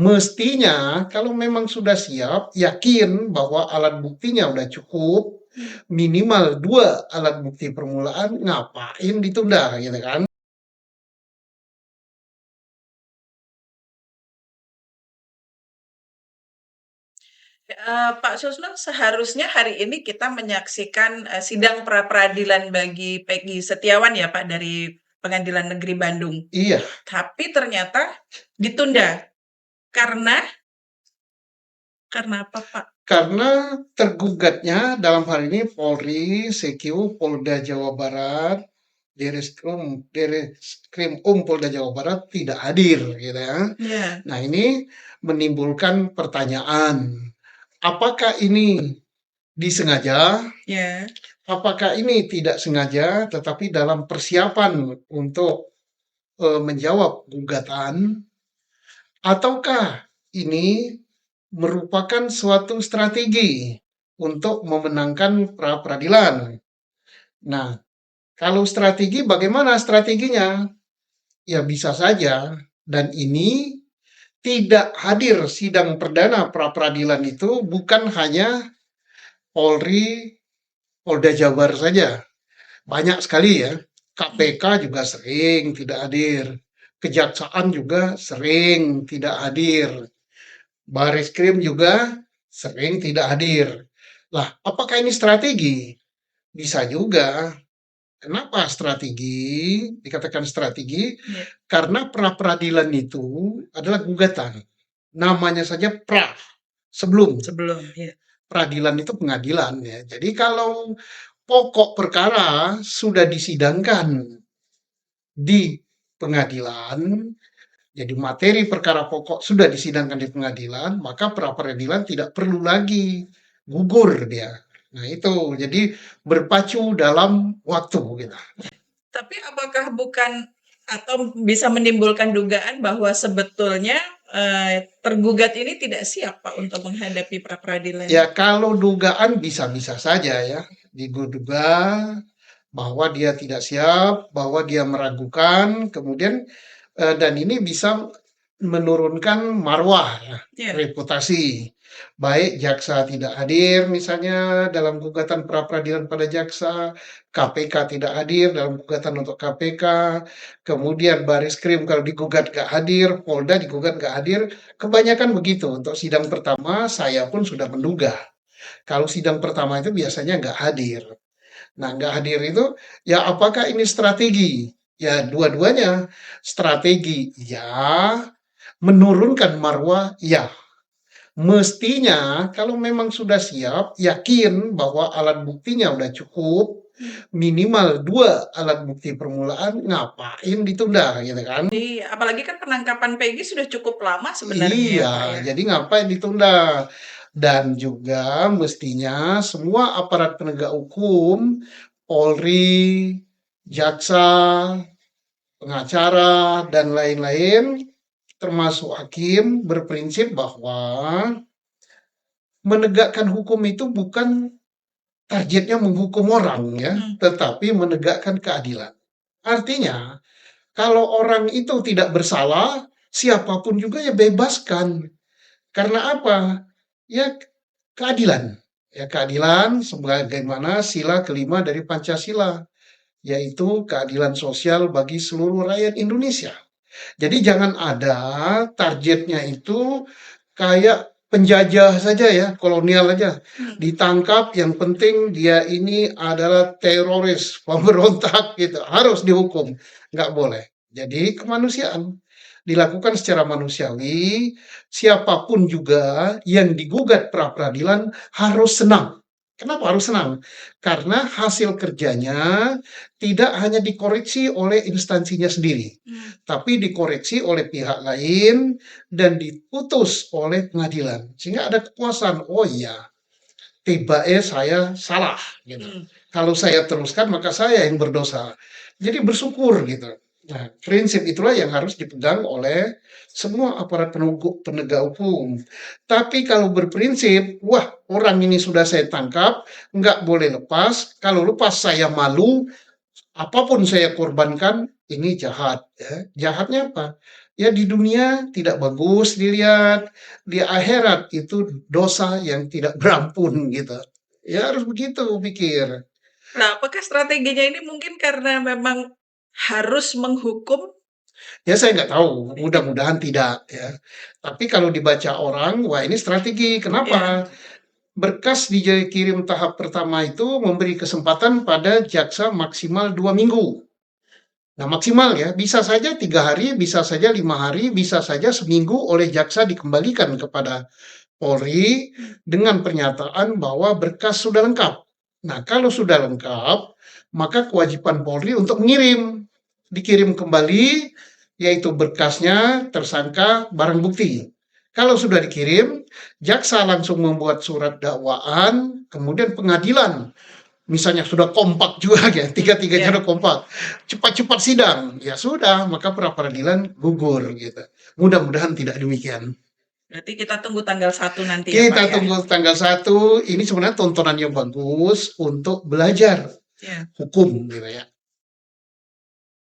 Mestinya kalau memang sudah siap, yakin bahwa alat buktinya udah cukup, minimal 2 alat bukti permulaan, ngapain ditunda gitu kan. Pak Susno, seharusnya hari ini kita menyaksikan sidang pra-peradilan bagi Peggy Setiawan ya Pak dari Pengadilan Negeri Bandung. Iya, Tapi ternyata ditunda karena apa Pak? karena tergugatnya dalam hal ini Polri, CQ, Polda Jawa Barat, Direskrim Polda Jawa Barat tidak hadir gitu ya. Ya, Nah, ini menimbulkan pertanyaan, apakah ini disengaja? ya, Apakah ini tidak sengaja tetapi dalam persiapan untuk menjawab gugatan, ataukah ini merupakan suatu strategi untuk memenangkan pra peradilan? Nah, kalau strategi, bagaimana strateginya? Ya bisa saja, dan ini tidak hadir sidang perdana pra peradilan itu bukan hanya Polri, Polda Jabar saja. Banyak sekali ya. KPK juga sering tidak hadir. Kejaksaan juga sering tidak hadir. Bareskrim juga sering tidak hadir. Lah, apakah ini strategi? Bisa juga. Kenapa strategi? Dikatakan strategi ya, karena pra peradilan itu adalah gugatan. Namanya saja pra, sebelum. sebelum ya. Peradilan itu pengadilan ya. Jadi kalau pokok perkara sudah disidangkan di pengadilan, jadi materi perkara pokok sudah disidangkan di pengadilan, maka pra peradilan tidak perlu lagi gugur dia. Nah itu, jadi berpacu dalam waktu gitu. Tapi apakah bukan atau bisa menimbulkan dugaan bahwa sebetulnya tergugat ini tidak siap Pak untuk menghadapi pra peradilan? Ya kalau dugaan bisa-bisa saja ya, diduga bahwa dia tidak siap, bahwa dia meragukan, kemudian dan ini bisa menurunkan marwah ya, Ya, reputasi. Baik jaksa tidak hadir misalnya dalam gugatan pra peradilan pada jaksa, KPK tidak hadir dalam gugatan untuk KPK, kemudian Baris Krim kalau digugat gak hadir, Polda digugat gak hadir, kebanyakan begitu. Untuk sidang pertama saya pun sudah menduga. Kalau sidang pertama itu biasanya nggak hadir. Nah, nggak hadir itu, ya apakah ini strategi? Ya, dua-duanya strategi. Ya, menurunkan marwah. Ya, mestinya kalau memang sudah siap, yakin bahwa alat buktinya udah cukup, minimal 2 alat bukti permulaan, ngapain ditunda, gitu kan? apalagi kan penangkapan Peggy sudah cukup lama sebenarnya ya Iya, Pak ya. jadi ngapain ditunda? Dan juga mestinya semua aparat penegak hukum, Polri, jaksa, pengacara, dan lain-lain, termasuk hakim, berprinsip bahwa menegakkan hukum itu bukan targetnya menghukum orang ya, Hmm. tetapi menegakkan keadilan. Artinya, kalau orang itu tidak bersalah, siapapun juga ya bebaskan. Karena apa? Ya keadilan. Ya keadilan sebagaimana sila kelima dari Pancasila, yaitu keadilan sosial bagi seluruh rakyat Indonesia. Jadi jangan ada targetnya itu kayak penjajah saja ya, kolonial aja. Hmm. Ditangkap, yang penting dia ini adalah teroris, pemberontak gitu. Harus dihukum. Nggak boleh. Jadi kemanusiaan dilakukan secara manusiawi, siapapun juga yang digugat pra peradilan harus senang. Kenapa harus senang? Karena hasil kerjanya tidak hanya dikoreksi oleh instansinya sendiri, Hmm. tapi dikoreksi oleh pihak lain dan diputus oleh pengadilan. Sehingga ada kepuasan, oh iya, tiba saya salah gitu. Hmm. Kalau saya teruskan maka saya yang berdosa. Jadi bersyukur gitu. Nah, prinsip itulah yang harus dipegang oleh semua aparat penegak hukum. Tapi kalau berprinsip, wah orang ini sudah saya tangkap, nggak boleh lepas. Kalau lepas saya malu, apapun saya korbankan, ini jahat. Ya. Jahatnya apa? Ya di dunia tidak bagus dilihat, di akhirat itu dosa yang tidak berampun gitu. Ya harus begitu pikir. Nah, apakah strateginya ini mungkin karena memang harus menghukum? Ya saya nggak tahu, mudah-mudahan tidak ya. Tapi kalau dibaca orang, wah ini strategi. Kenapa? Ya, Berkas dikirim tahap pertama itu memberi kesempatan pada jaksa maksimal 2 minggu. Nah maksimal ya, bisa saja 3 hari, bisa saja 5 hari, bisa saja seminggu oleh jaksa dikembalikan kepada Polri dengan pernyataan bahwa berkas sudah lengkap. Nah kalau sudah lengkap, maka kewajiban Polri untuk mengirim, dikirim kembali, yaitu berkasnya, tersangka, barang bukti. Kalau sudah dikirim, jaksa langsung membuat surat dakwaan, kemudian pengadilan misalnya sudah kompak juga ya, tiga-tiganya ya. sudah kompak, cepat-cepat sidang, ya sudah, maka pra peradilan gugur gitu. Mudah-mudahan tidak demikian. Berarti kita tunggu tanggal 1 nanti ya, Pak Kita ya? tunggu tanggal 1, ini sebenarnya tontonan yang bagus untuk belajar Ya. hukum gitu ya.